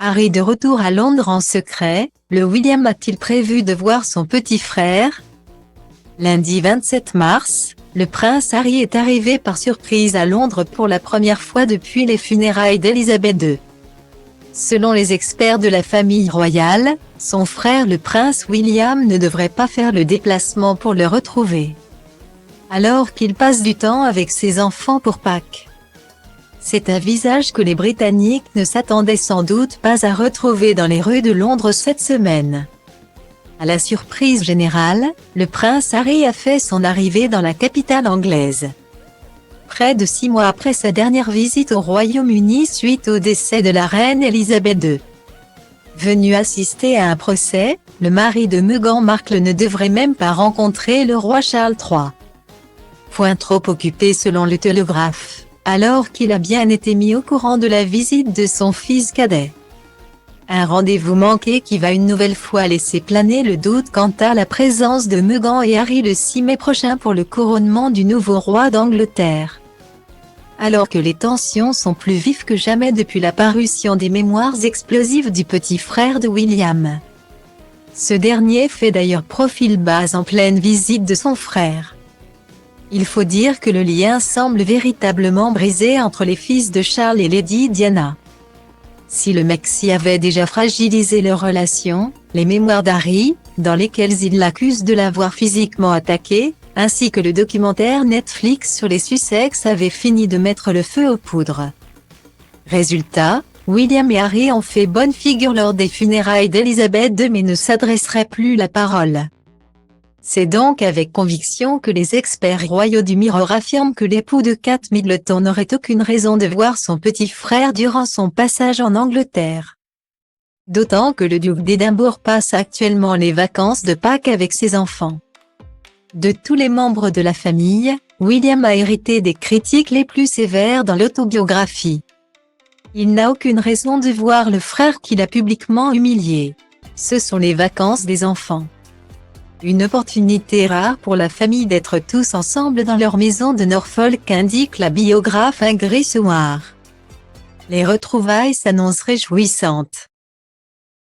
Harry de retour à Londres en secret, le William a-t-il prévu de voir son petit frère? Lundi 27 mars, le prince Harry est arrivé par surprise à Londres pour la première fois depuis les funérailles d'Élisabeth II. Selon les experts de la famille royale, son frère le prince William ne devrait pas faire le déplacement pour le retrouver, alors qu'il passe du temps avec ses enfants pour Pâques. C'est un visage que les Britanniques ne s'attendaient sans doute pas à retrouver dans les rues de Londres cette semaine. À la surprise générale, le prince Harry a fait son arrivée dans la capitale anglaise. Près de 6 mois après sa dernière visite au Royaume-Uni suite au décès de la reine Élisabeth II. Venu assister à un procès, le mari de Meghan Markle ne devrait même pas rencontrer le roi Charles III. Point trop occupé selon le Télégraphe, alors qu'il a bien été mis au courant de la visite de son fils cadet. Un rendez-vous manqué qui va une nouvelle fois laisser planer le doute quant à la présence de Meghan et Harry le 6 mai prochain pour le couronnement du nouveau roi d'Angleterre. Alors que les tensions sont plus vives que jamais depuis la parution des mémoires explosives du petit frère de William. Ce dernier fait d'ailleurs profil bas en pleine visite de son frère. Il faut dire que le lien semble véritablement brisé entre les fils de Charles et Lady Diana. Si le Maxi avait déjà fragilisé leur relation, les mémoires d'Harry, dans lesquelles il l'accuse de l'avoir physiquement attaqué, ainsi que le documentaire Netflix sur les Sussex avaient fini de mettre le feu aux poudres. Résultat, William et Harry ont fait bonne figure lors des funérailles d'Élisabeth II mais ne s'adresseraient plus la parole. C'est donc avec conviction que les experts royaux du Mirror affirment que l'époux de Kate Middleton n'aurait aucune raison de voir son petit frère durant son passage en Angleterre. D'autant que le duc d'Édimbourg passe actuellement les vacances de Pâques avec ses enfants. De tous les membres de la famille, William a hérité des critiques les plus sévères dans l'autobiographie. Il n'a aucune raison de voir le frère qu'il a publiquement humilié. Ce sont les vacances des enfants. Une opportunité rare pour la famille d'être tous ensemble dans leur maison de Norfolk, indique la biographe Ingrid Seward. Les retrouvailles s'annoncent réjouissantes.